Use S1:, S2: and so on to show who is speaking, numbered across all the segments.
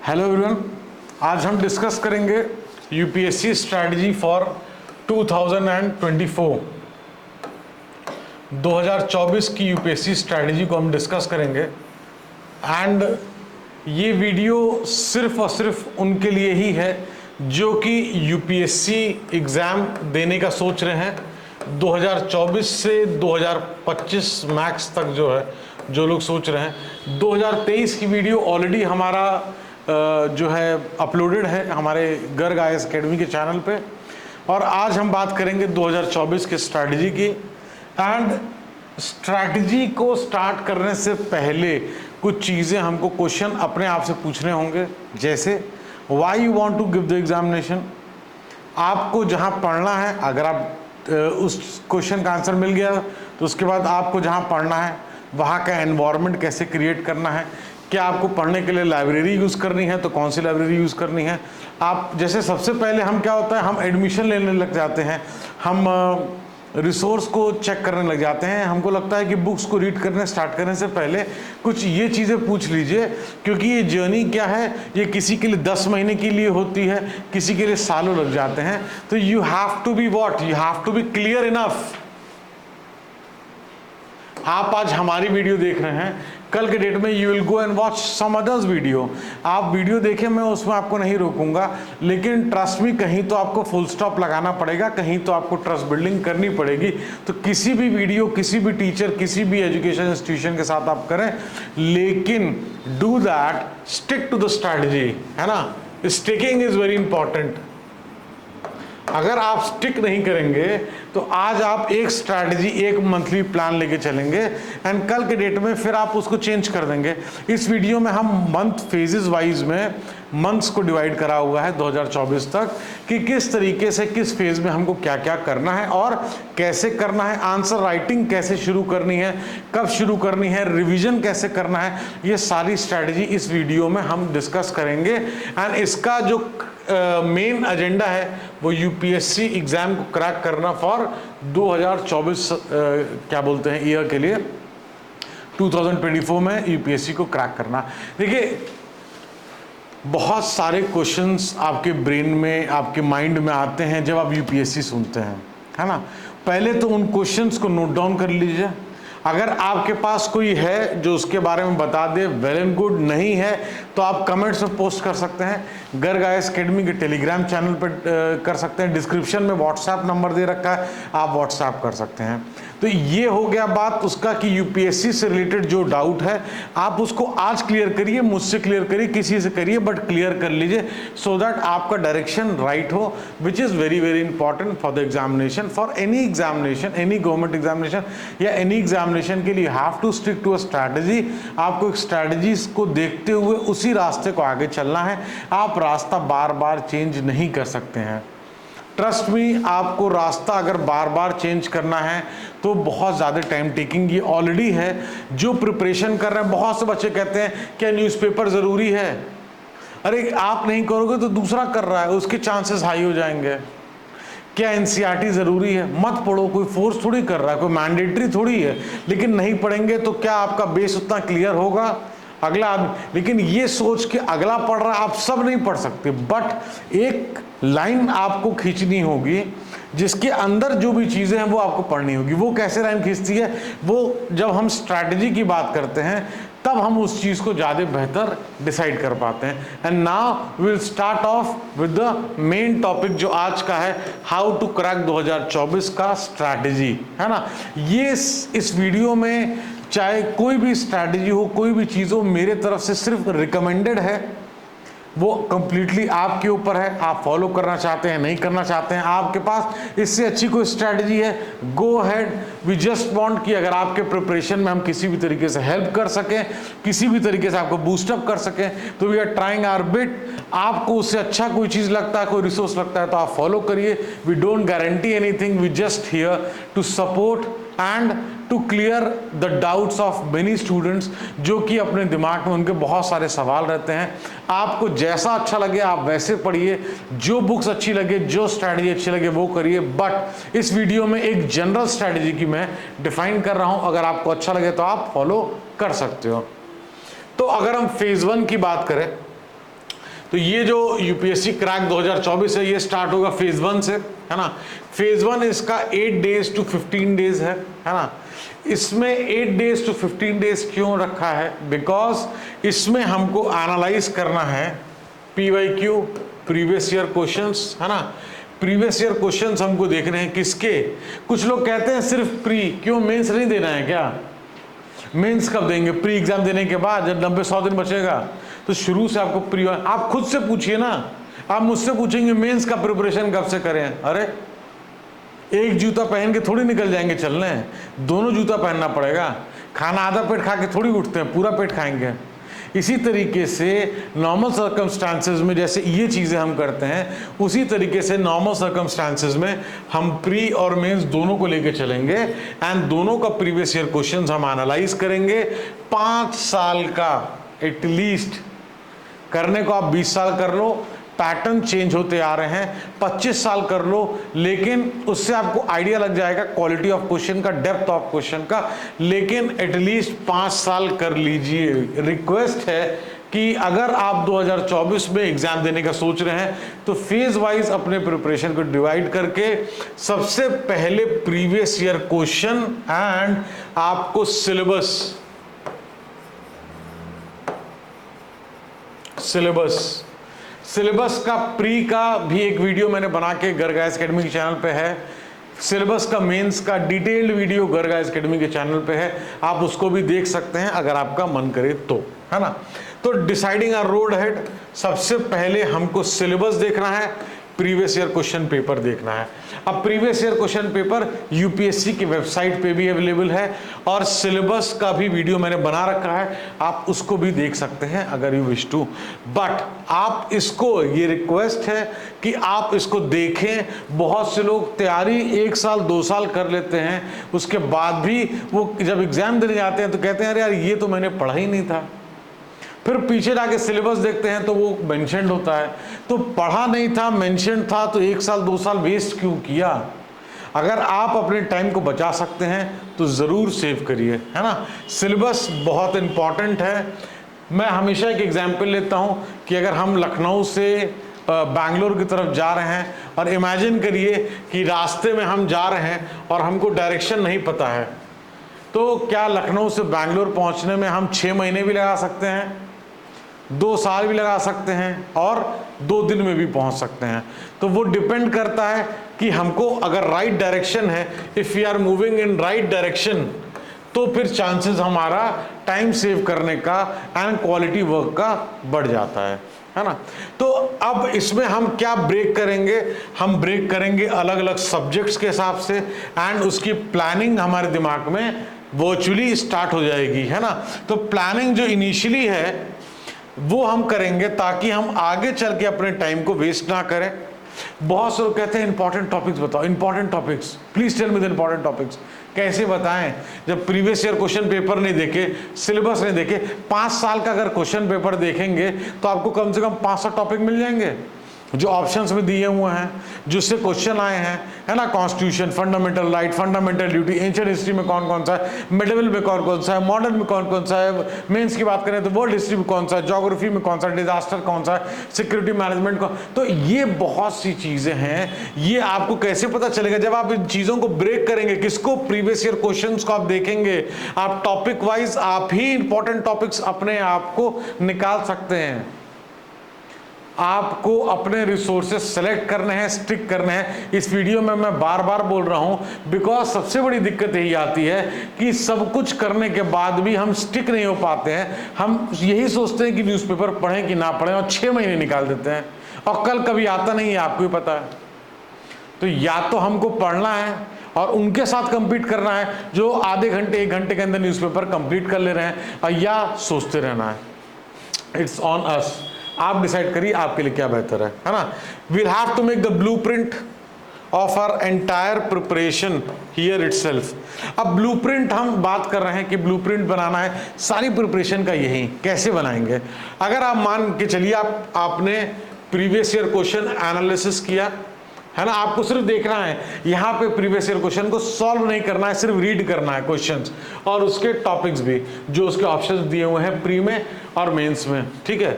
S1: Hello everyone, आज हम discuss करेंगे यूपीएससी स्ट्रैटेजी फॉर 2024 2024 की यूपीएससी स्ट्रैटेजी को हम डिस्कस करेंगे। एंड ये वीडियो सिर्फ और सिर्फ उनके लिए ही है जो कि यूपीएससी एग्ज़ाम देने का सोच रहे हैं। 2024 से 2025 मैक्स तक जो लोग सोच रहे हैं। 2023 की वीडियो ऑलरेडी हमारा जो है अपलोडेड है हमारे गर्ग आईएएस एकेडमी के चैनल पे। और आज हम बात करेंगे 2024 की स्ट्रैटेजी की। एंड स्ट्रैटेजी को स्टार्ट करने से पहले कुछ चीज़ें हमको क्वेश्चन अपने आप से पूछने होंगे, जैसे why you want to give the examination. आपको जहाँ पढ़ना है, अगर आप उस क्वेश्चन का आंसर मिल गया तो उसके बाद आपको जहाँ पढ़ना है वहाँ का एनवायरनमेंट कैसे क्रिएट करना है, क्या आपको पढ़ने के लिए लाइब्रेरी यूज़ करनी है तो कौन सी लाइब्रेरी यूज़ करनी है। आप जैसे सबसे पहले हम क्या होता है, हम एडमिशन लेने लग जाते हैं, हम रिसोर्स को चेक करने लग जाते हैं। हमको लगता है कि बुक्स को रीड करने स्टार्ट करने से पहले कुछ ये चीज़ें पूछ लीजिए, क्योंकि ये जर्नी क्या है, ये किसी के लिए 10 महीने के लिए होती है, किसी के लिए सालों लग जाते हैं। तो you have to be what, you have to be clear enough. आप आज हमारी वीडियो देख रहे हैं, कल के डेट में you will go and watch some others video. आप वीडियो देखें, मैं उसमें आपको नहीं रोकूंगा, लेकिन ट्रस्ट मी, कहीं तो आपको फुल स्टॉप लगाना पड़ेगा, कहीं तो आपको ट्रस्ट बिल्डिंग करनी पड़ेगी। तो किसी भी वीडियो, किसी भी टीचर, किसी भी एजुकेशन इंस्टीट्यूशन के साथ आप करें, लेकिन do that, stick to the strategy, है ना। Sticking is very important. अगर आप स्टिक नहीं करेंगे तो आज आप एक स्ट्रैटेजी, एक मंथली प्लान लेके चलेंगे एंड कल के डेट में फिर आप उसको चेंज कर देंगे। इस वीडियो में हम मंथ फेजेस वाइज में मंथ्स को डिवाइड करा हुआ है 2024 तक, कि किस तरीके से किस फेज में हमको क्या क्या करना है और कैसे करना है, आंसर राइटिंग कैसे शुरू करनी है, कब शुरू करनी है, रिवीजन कैसे करना है, ये सारी स्ट्रैटेजी इस वीडियो में हम डिस्कस करेंगे। एंड इसका जो मेन एजेंडा है वो यूपीएससी एग्जाम को क्रैक करना फॉर 2024 क्या बोलते हैं ईयर के लिए, 2024 में यूपीएससी को क्रैक करना। देखिए, बहुत सारे क्वेश्चंस आपके ब्रेन में, आपके माइंड में आते हैं जब आप यूपीएससी सुनते हैं, है ना। पहले तो उन क्वेश्चंस को नोट डाउन कर लीजिए। अगर आपके पास कोई है जो उसके बारे में बता दे, वेल एंड गुड। नहीं है तो आप कमेंट्स में पोस्ट कर सकते हैं, गर्ग आईएएस एकेडमी के टेलीग्राम चैनल पर कर सकते हैं। डिस्क्रिप्शन में व्हाट्सएप नंबर दे रखा है, आप व्हाट्सएप कर सकते हैं। तो ये हो गया बात उसका कि यूपीएससी से रिलेटेड जो डाउट है आप उसको आज क्लियर करिए, मुझसे क्लियर करिए, किसी से करिए, बट क्लियर कर लीजिए सो दैट आपका डायरेक्शन राइट हो, which is very very important for the examination, for any examination, any government examination या एनी एग्जामिनेशन के लिए have to stick to a strategy. आपको एक स्ट्रैटेजीज को देखते हुए उसी रास्ते को आगे चलना है। आप रास्ता बार बार चेंज नहीं कर सकते हैं। ट्रस्ट मी, आपको रास्ता अगर बार बार चेंज करना है तो बहुत ज़्यादा टाइम टेकिंग ये ऑलरेडी है। जो प्रिपरेशन कर रहे हैं, बहुत से बच्चे कहते हैं क्या न्यूज़पेपर ज़रूरी है। अरे आप नहीं करोगे तो दूसरा कर रहा है, उसके चांसेस हाई हो जाएंगे। क्या एनसीईआरटी ज़रूरी है? मत पढ़ो, कोई फोर्स थोड़ी कर रहा है, कोई मैंडेटरी थोड़ी है। लेकिन नहीं पढ़ेंगे तो क्या आपका बेस उतना क्लियर होगा? अगला आदमी, लेकिन ये सोच के अगला पढ़ रहा है, आप सब नहीं पढ़ सकते, बट एक लाइन आपको खींचनी होगी जिसके अंदर जो भी चीज़ें हैं वो आपको पढ़नी होगी। वो कैसे लाइन खींचती है, वो जब हम स्ट्रैटेजी की बात करते हैं तब हम उस चीज़ को ज़्यादा बेहतर डिसाइड कर पाते हैं। And now will start of with the main topic जो आज का है, हाउ टू क्रैक 2024 का स्ट्रैटेजी, है ना। ये इस वीडियो में चाहे कोई भी स्ट्रैटेजी हो, कोई भी चीज़ हो, मेरे तरफ से सिर्फ रिकमेंडेड है। वो कंप्लीटली आपके ऊपर है, आप फॉलो करना चाहते हैं, नहीं करना चाहते हैं। आपके पास इससे अच्छी कोई स्ट्रैटेजी है, go ahead. We just want कि अगर आपके प्रिपरेशन में हम किसी भी तरीके से हेल्प कर सकें, किसी भी तरीके से आपको बूस्टअप कर सकें, तो we are trying our bit. आपको उससे अच्छा कोई चीज़ लगता है, कोई रिसोर्स लगता है तो आप फॉलो करिए। We don't guarantee anything, we just here to support and to clear the doubts of many students, जो कि अपने दिमाग में उनके बहुत सारे सवाल रहते हैं। आपको जैसा अच्छा लगे आप वैसे पढ़िए, जो बुक्स अच्छी लगे, जो स्ट्रैटेजी अच्छी लगे वो करिए। बट इस वीडियो में एक जनरल स्ट्रैटेजी की मैं डिफाइन कर रहा हूं, अगर आपको अच्छा लगे तो आप फॉलो कर सकते हो। तो अगर हम फेज 1 की बात करें, तो ये जो यूपीएससी क्रैक 2024 है, ये स्टार्ट होगा फेज 1 से, है ना। फेज 1 इसका 8 डेज टू 15 डेज है ना। इसमें 8 डेज टू 15 डेज क्यों रखा है? बिकॉज इसमें हमको एनालाइज करना है PYQ, प्रीवियस ईयर क्वेश्चंस, है ना। प्रीवियस ईयर क्वेश्चंस हमको देखने हैं किसके। कुछ लोग कहते हैं सिर्फ प्री, क्यों मेंस नहीं देना है क्या? मेंस कब देंगे? प्री एग्जाम देने के बाद, जब 90-100 दिन बचेगा। तो शुरू से आपको प्री, आप खुद से पूछिए ना। आप मुझसे पूछेंगे मेंस का प्रिपरेशन कब से करें? अरे एक जूता पहन के थोड़ी निकल जाएंगे चलने, दोनों जूता पहनना पड़ेगा। खाना आधा पेट खा के थोड़ी उठते हैं, पूरा पेट खाएंगे। इसी तरीके से नॉर्मल सर्कमस्टांसेस में जैसे ये चीज़ें हम करते हैं, उसी तरीके से नॉर्मल सर्कमस्टांसेस में हम प्री और मेंस दोनों को लेके चलेंगे एंड दोनों का प्रीवियस ईयर क्वेश्चंस हम एनालाइज करेंगे। 5 साल का एटलीस्ट करने को, आप 20 साल कर लो, पैटर्न चेंज होते आ रहे हैं, 25 साल कर लो, लेकिन उससे आपको आइडिया लग जाएगा क्वालिटी ऑफ क्वेश्चन का, डेप्थ ऑफ क्वेश्चन का। लेकिन एटलीस्ट 5 साल कर लीजिए। रिक्वेस्ट है कि अगर आप 2024 में एग्जाम देने का सोच रहे हैं तो फेज वाइज अपने प्रिपरेशन को डिवाइड करके सबसे पहले प्रीवियस ईयर क्वेश्चन एंड आपको सिलेबस का प्री का भी एक वीडियो मैंने बना के गर्ग आईएएस एकेडमी के चैनल पे है। सिलेबस का मेंस का detailed video Garg IAS academy के चैनल पे है, आप उसको भी देख सकते हैं अगर आपका मन करे तो, है ना। तो डिसाइडिंग आवर रोड हेड, सबसे पहले हमको सिलेबस देखना है, प्रीवियस ईयर क्वेश्चन पेपर देखना है। अब previous year question paper UPSC की वेबसाइट पे भी अवेलेबल है और सिलेबस का भी वीडियो मैंने बना रखा है, आप उसको भी देख सकते हैं अगर यू विश टू। बट आप इसको, ये रिक्वेस्ट है कि आप इसको देखें। बहुत से लोग तैयारी 1 साल 2 साल कर लेते हैं, उसके बाद भी वो जब एग्जाम देने जाते हैं तो कहते हैं अरे यार ये तो मैंने पढ़ा ही नहीं था। फिर पीछे जाके सिलेबस देखते हैं तो वो मेंशन्ड होता है। तो पढ़ा नहीं था, मेंशन्ड था, तो 1 साल 2 साल वेस्ट क्यों किया? अगर आप अपने टाइम को बचा सकते हैं तो ज़रूर सेव करिए, है ना। सिलेबस बहुत इंपॉर्टेंट है। मैं हमेशा एक एग्जाम्पल लेता हूँ कि अगर हम लखनऊ से बैंगलोर की तरफ जा रहे हैं और इमेजिन करिए कि रास्ते में हम जा रहे हैं और हमको डायरेक्शन नहीं पता है, तो क्या लखनऊ से बैंगलोर पहुँचने में हम 6 महीने भी लगा सकते हैं, 2 साल भी लगा सकते हैं और 2 दिन में भी पहुंच सकते हैं? तो वो डिपेंड करता है कि हमको अगर राइट डायरेक्शन है, if we are moving in right direction, तो फिर चांसेस हमारा टाइम सेव करने का एंड क्वालिटी वर्क का बढ़ जाता है ना। तो अब इसमें हम क्या ब्रेक करेंगे? हम ब्रेक करेंगे अलग अलग सब्जेक्ट्स के हिसाब से एंड उसकी प्लानिंग हमारे दिमाग में वर्चुअली स्टार्ट हो जाएगी, है ना। तो प्लानिंग जो इनिशियली है वो हम करेंगे ताकि हम आगे चल के अपने टाइम को वेस्ट ना करें। बहुत से लोग कहते हैं इंपॉर्टेंट टॉपिक्स बताओ, important topics, please tell me the important topics. कैसे बताएं जब प्रीवियस ईयर क्वेश्चन पेपर नहीं देखे, सिलेबस नहीं देखे? 5 साल का अगर क्वेश्चन पेपर देखेंगे तो आपको कम से कम 500 टॉपिक मिल जाएंगे जो ऑप्शंस में दिए हुए हैं, जिससे क्वेश्चन आए हैं, है ना। Constitution, fundamental right, fundamental duty, ancient history में कौन कौन सा है, मिडिवल में कौन कौन सा है, मॉडर्न में कौन कौन सा है, मेंस की बात करें तो वर्ल्ड हिस्ट्री में कौन सा है, ज्योग्राफी में कौन सा है, डिजास्टर कौन सा है, सिक्योरिटी मैनेजमेंट कौन। तो ये बहुत सी चीजें हैं। ये आपको कैसे पता चलेगा? जब आप इन चीजों को ब्रेक करेंगे। किसको? प्रीवियस ईयर क्वेश्चन को आप देखेंगे, आप टॉपिक वाइज आप ही इंपॉर्टेंट टॉपिक्स अपने आप को निकाल सकते हैं। आपको अपने रिसोर्सेज सेलेक्ट करने हैं, स्टिक करने हैं। इस वीडियो में मैं बार बार बोल रहा हूं बिकॉज सबसे बड़ी दिक्कत यही आती है कि सब कुछ करने के बाद भी हम स्टिक नहीं हो पाते हैं। हम यही सोचते हैं कि न्यूज़पेपर पढ़ें कि ना पढ़ें और 6 महीने निकाल देते हैं और कल कभी आता नहीं है, आपको ही पता है। तो या तो हमको पढ़ना है और उनके साथ कंपीट करना है जो आधे घंटे 1 घंटे के अंदर न्यूज़पेपर कंप्लीट कर ले रहे हैं, और या सोचते रहना है। It's on us. आप डिसाइड करिए आपके लिए क्या बेहतर है ना। We'll have to make the blueprint of our entire preparation here itself. अब ब्लूप्रिंट हम बात कर रहे हैं कि ब्लूप्रिंट बनाना है सारी प्रिपरेशन का। यही कैसे बनाएंगे? अगर आप मान के चलिए आपने प्रीवियस ईयर क्वेश्चन एनालिसिस किया, है ना। आपको सिर्फ देखना है, यहाँ पे प्रीवियस ईयर क्वेश्चन को सॉल्व नहीं करना है, सिर्फ रीड करना है क्वेश्चंस और उसके टॉपिक्स भी जो उसके ऑप्शंस दिए हुए हैं प्री में और मेंस में, ठीक है।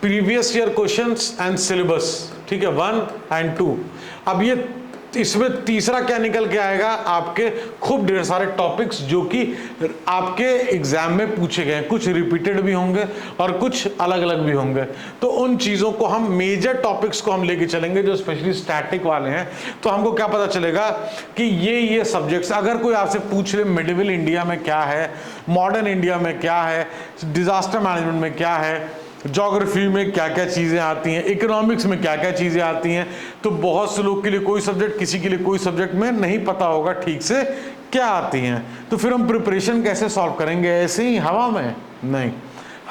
S1: Previous year questions and syllabus, ठीक है, 1 और 2। अब ये इसमें तीसरा क्या निकल के आएगा, आपके खूब ढेर सारे टॉपिक्स जो कि आपके एग्जाम में पूछे गए हैं, कुछ रिपीटेड भी होंगे और कुछ अलग अलग भी होंगे। तो उन चीज़ों को हम, मेजर टॉपिक्स को हम लेके चलेंगे जो स्पेशली स्टैटिक वाले हैं। तो हमको क्या पता चलेगा कि ये सब्जेक्ट्स, अगर कोई आपसे पूछ ले मिडिवल इंडिया में क्या है, मॉडर्न इंडिया में क्या है, डिजास्टर मैनेजमेंट में क्या है, ज्योग्राफी में क्या क्या चीज़ें आती हैं, इकोनॉमिक्स में क्या क्या चीज़ें आती हैं, तो बहुत से लोग के लिए कोई सब्जेक्ट, किसी के लिए कोई सब्जेक्ट में नहीं पता होगा ठीक से क्या आती हैं। तो फिर हम प्रिपरेशन कैसे सॉल्व करेंगे, ऐसे ही हवा में नहीं,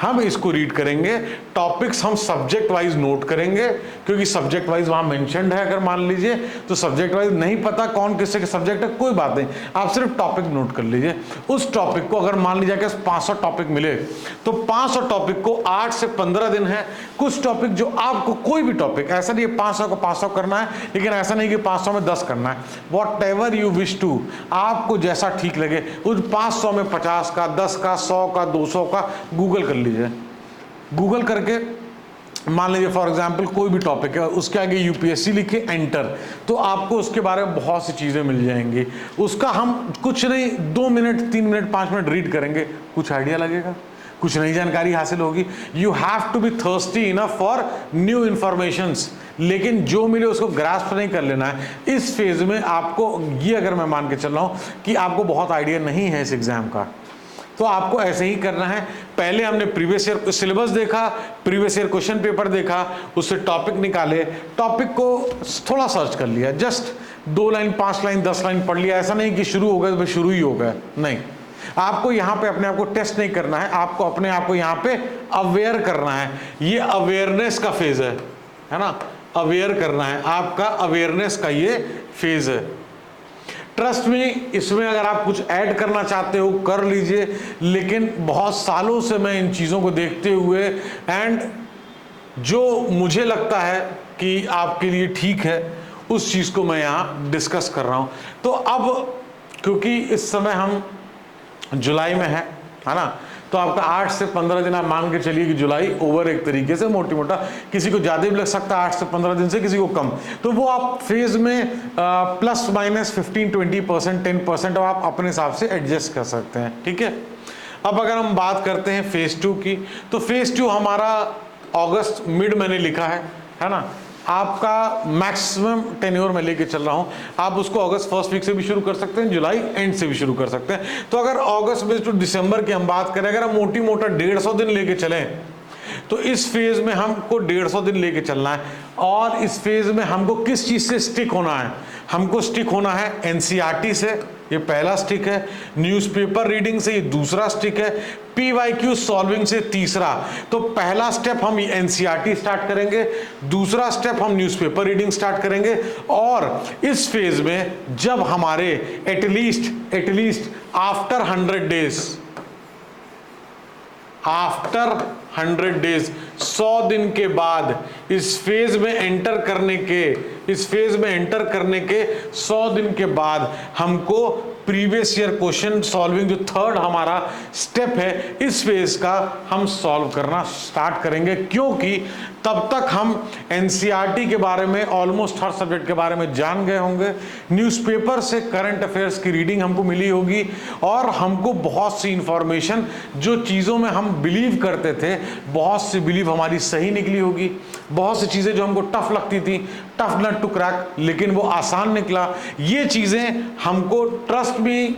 S1: हम इसको रीड करेंगे। टॉपिक्स हम सब्जेक्ट वाइज नोट करेंगे, क्योंकि सब्जेक्ट वाइज वहाँ मेंशन्ड है। अगर मान लीजिए तो सब्जेक्ट वाइज नहीं पता कौन किससे के सब्जेक्ट है, कोई बात नहीं, आप सिर्फ टॉपिक नोट कर लीजिए। उस टॉपिक को अगर मान लीजिए कि 500 टॉपिक मिले तो 500 टॉपिक को 8 से 15 दिन है। कुछ टॉपिक जो आपको, कोई भी टॉपिक, ऐसा नहीं 500 को 500 करना है, लेकिन ऐसा नहीं कि 500 में 10 करना है। Whatever you wish to, आपको जैसा ठीक लगे, उस 500 में 50 का, 10 का, 100 का, 200 का गूगल कर लीजिए। गूगल करके मान लीजिए फॉर एग्जांपल कोई भी टॉपिक है, उसके आगे यूपीएससी लिखे एंटर, तो आपको उसके बारे में बहुत सी चीज़ें मिल जाएंगी। उसका हम कुछ नहीं 2 मिनट 3 मिनट 5 मिनट रीड करेंगे, कुछ आइडिया लगेगा, कुछ नई जानकारी हासिल होगी। You have to be thirsty enough for new informations, लेकिन जो मिले उसको ग्रास्प नहीं कर लेना है। इस फेज में आपको ये, अगर मैं मान के चल रहा हूँ कि आपको बहुत आइडिया नहीं है इस एग्जाम का, तो आपको ऐसे ही करना है। पहले हमने प्रीवियस ईयर सिलेबस देखा, प्रीवियस ईयर क्वेश्चन पेपर देखा, उससे टॉपिक निकाले, टॉपिक को थोड़ा सर्च कर लिया, जस्ट 2 लाइन 5 लाइन 10 लाइन पढ़ लिया। ऐसा नहीं कि शुरू हो गया तो शुरू ही हो गया, नहीं। आपको यहाँ पे अपने आप को टेस्ट नहीं करना है, आपको अपने आप को यहाँ पे अवेयर करना है। ये अवेयरनेस का फेज है ना, अवेयर करना है, आपका अवेयरनेस का ये फेज है। ट्रस्ट में, इसमें अगर आप कुछ ऐड करना चाहते हो कर लीजिए, लेकिन बहुत सालों से मैं इन चीज़ों को देखते हुए एंड जो मुझे लगता है कि आपके लिए ठीक है, उस चीज़ को मैं यहाँ डिस्कस कर रहा हूँ। तो अब क्योंकि इस समय हम जुलाई में है ना, तो आपका 8 से 15 दिन आप मान के चलिए कि जुलाई ओवर एक तरीके से, मोटी मोटा, किसी को ज़्यादा भी लग सकता है 8 से 15 दिन से, किसी को कम। तो वो आप फेज में प्लस माइनस 15-20% 10% आप अपने हिसाब से एडजस्ट कर सकते हैं, ठीक है। अब अगर हम बात करते हैं फेज 2 की, तो फेज 2 हमारा अगस्त मिड मैंने लिखा है ना। आपका मैक्सिमम टेन्योर में लेके चल रहा हूं, आप उसको अगस्त फर्स्ट वीक से भी शुरू कर सकते हैं, जुलाई एंड से भी शुरू कर सकते हैं। तो अगर अगस्त में टू दिसंबर की हम बात करें, अगर हम मोटी मोटा 150 दिन लेके चलें, तो इस फेज में हमको 150 दिन लेके चलना है। और इस फेज में हमको किस चीज से स्टिक होना है, हमको स्टिक होना है एनसीईआरटी से, ये पहला स्टिक है, न्यूज़पेपर रीडिंग से ये दूसरा स्टिक है, पीवाईक्यू सॉल्विंग से तीसरा। तो पहला स्टेप हम एनसीईआरटी स्टार्ट करेंगे, दूसरा स्टेप हम न्यूज़पेपर रीडिंग स्टार्ट करेंगे। और इस फेज में जब हमारे at least after 100 days, after 100 days 100 दिन के बाद इस फेज में एंटर करने के 100 दिन के बाद हमको प्रीवियस ईयर क्वेश्चन सॉल्विंग, जो थर्ड हमारा स्टेप है इस फेज का, हम सॉल्व करना स्टार्ट करेंगे। क्योंकि तब तक हम एनसीईआरटी के बारे में, ऑलमोस्ट हर सब्जेक्ट के बारे में जान गए होंगे, न्यूज़पेपर से करंट अफेयर्स की रीडिंग हमको मिली होगी, और हमको बहुत सी इंफॉर्मेशन, जो चीज़ों में हम बिलीव करते थे, बहुत सी बिलीव हमारी सही निकली होगी। बहुत सी चीज़ें जो हमको टफ लगती थी, टफ नट टू क्रैक, लेकिन वो आसान निकला। ये चीज़ें हमको, ट्रस्ट भी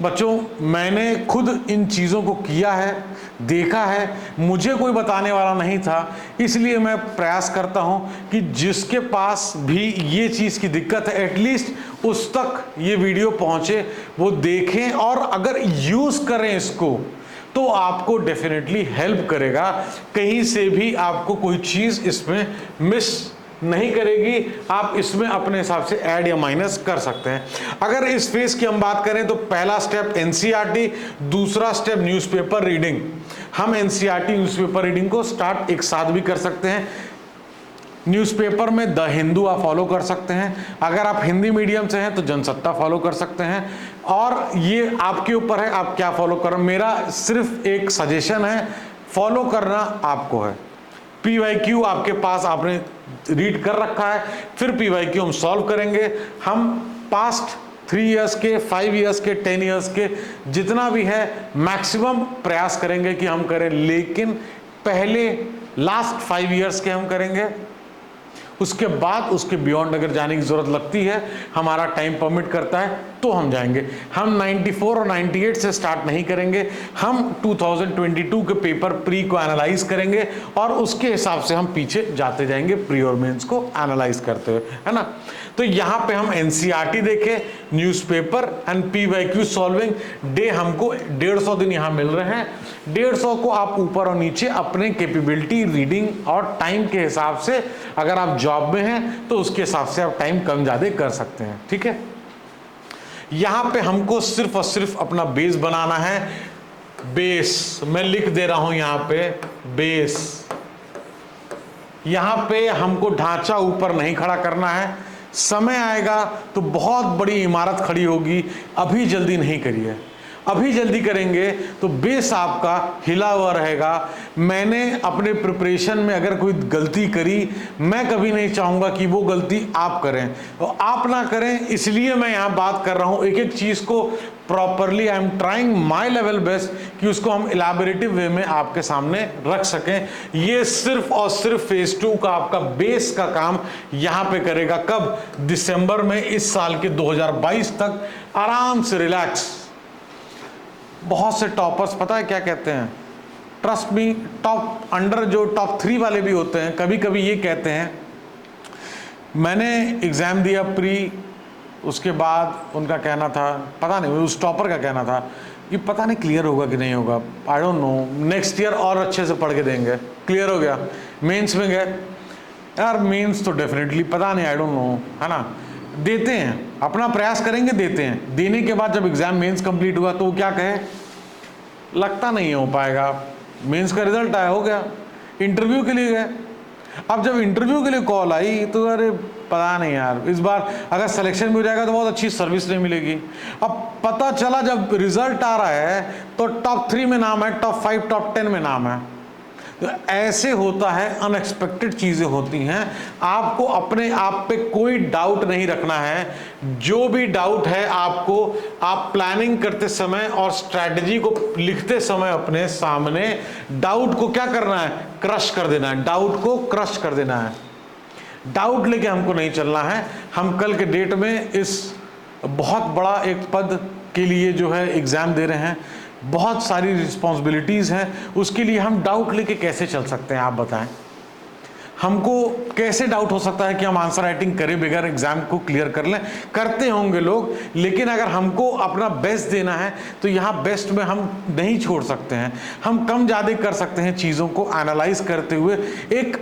S1: बच्चों, मैंने खुद इन चीज़ों को किया है, देखा है, मुझे कोई बताने वाला नहीं था, इसलिए मैं प्रयास करता हूं कि जिसके पास भी ये चीज़ की दिक्कत है, एटलीस्ट उस तक ये वीडियो पहुंचे, वो देखें, और अगर यूज़ करें इसको तो आपको डेफिनेटली हेल्प करेगा। कहीं से भी आपको कोई चीज़ इसमें मिस नहीं करेगी, आप इसमें अपने हिसाब से ऐड या माइनस कर सकते हैं। अगर इस फेज की हम बात करें तो पहला स्टेप एनसीईआरटी, दूसरा स्टेप न्यूज़पेपर रीडिंग। हम एनसीईआरटी न्यूज़पेपर रीडिंग को स्टार्ट एक साथ भी कर सकते हैं। न्यूज़पेपर में द हिंदू आप फॉलो कर सकते हैं, अगर आप हिंदी मीडियम से हैं तो जनसत्ता फॉलो कर सकते हैं, और ये आपके ऊपर है आप क्या फॉलो करें। मेरा सिर्फ एक सजेशन है, फॉलो करना आपको है, PYQ आपके पास आपने रीड कर रखा है, फिर PYQ हम सॉल्व करेंगे। हम पास्ट 3 इयर्स के, 5 इयर्स के, 10 इयर्स के जितना भी है मैक्सिमम प्रयास करेंगे कि हम करें, लेकिन पहले लास्ट 5 इयर्स के हम करेंगे। उसके बाद उसके बियॉन्ड अगर जाने की ज़रूरत लगती है, हमारा टाइम परमिट करता है तो हम जाएंगे। हम 94 और 98 से स्टार्ट नहीं करेंगे, हम 2022 के पेपर प्री को एनालाइज करेंगे और उसके हिसाब से हम पीछे जाते जाएंगे प्री और मेंस को एनालाइज करते हुए, है ना। तो यहाँ पे हम NCERT देखे, newspaper and PYQ solving day हमको 150 दिन यहाँ मिल रहे हैं। 150 को आप ऊपर और नीचे अपने कैपेबिलिटी, रीडिंग और टाइम के हिसाब से, अगर आप जॉब में हैं तो उसके हिसाब से आप टाइम कम ज़्यादा कर सकते हैं, ठीक है। यहाँ पे हमको सिर्फ और सिर्फ अपना बेस बनाना है। बेस मैं लिख दे रहा हूँ यहाँ पे, बेस। यहाँ पे हमको ढांचा ऊपर नहीं खड़ा करना है। समय आएगा तो बहुत बड़ी इमारत खड़ी होगी, अभी जल्दी नहीं करिए। अभी जल्दी करेंगे तो बेस आपका हिला हुआ रहेगा। मैंने अपने प्रिपरेशन में अगर कोई गलती करी, मैं कभी नहीं चाहूँगा कि वो गलती आप करें, तो आप ना करें, इसलिए मैं यहाँ बात कर रहा हूँ। एक एक चीज़ को properly I am trying my level best कि उसको हम इलाबोरेटिव वे में आपके सामने रख सकें। ये सिर्फ और सिर्फ फेज 2 का आपका बेस का काम यहाँ पे करेगा। कब? दिसंबर में इस साल के 2022 तक आराम से रिलैक्स। बहुत से टॉपर्स पता है क्या कहते हैं, ट्रस्ट मी, टॉप अंडर जो टॉप 3 वाले भी होते हैं, कभी कभी ये कहते हैं, मैंने एग्ज़ाम दिया प्री, उसके बाद उनका कहना था, पता नहीं उस टॉपर का कहना था कि पता नहीं क्लियर होगा कि नहीं होगा, I don't know, next year और अच्छे से पढ़ के देंगे। क्लियर हो गया, मेंस में गए, यार मेंस तो डेफिनेटली पता नहीं, आई डोंट नो, है ना। देते हैं, अपना प्रयास करेंगे, देते हैं। देने के बाद जब एग्ज़ाम मेंस कंप्लीट हुआ तो वो क्या कहे, लगता नहीं हो पाएगा, मेंस का रिजल्ट आया, हो गया। इंटरव्यू के लिए गए, अब जब इंटरव्यू के लिए कॉल आई तो अरे पता नहीं यार, इस बार अगर सिलेक्शन मिल जाएगा तो बहुत अच्छी सर्विस नहीं मिलेगी। अब पता चला जब रिजल्ट आ रहा है तो टॉप 3 में नाम है, टॉप 5, टॉप 10 में नाम है। तो ऐसे होता है, अनएक्सपेक्टेड चीज़ें होती हैं। आपको अपने आप पे कोई डाउट नहीं रखना है। जो भी डाउट है आपको, आप प्लानिंग करते समय और स्ट्रैटेजी को लिखते समय अपने सामने डाउट को क्या करना है, क्रश कर देना है। डाउट को क्रश कर देना है। डाउट लेके हमको नहीं चलना है। हम कल के डेट में इस बहुत बड़ा एक पद के लिए जो है एग्ज़ाम दे रहे हैं, बहुत सारी रिस्पॉन्सिबिलिटीज़ हैं, उसके लिए हम डाउट लेके कैसे चल सकते हैं, आप बताएं। हमको कैसे डाउट हो सकता है कि हम आंसर राइटिंग करें बगैर एग्जाम को क्लियर कर लें? करते होंगे लोग, लेकिन अगर हमको अपना बेस्ट देना है तो यहाँ बेस्ट में हम नहीं छोड़ सकते हैं। हम कम ज़्यादा कर सकते हैं, चीज़ों को एनालाइज करते हुए एक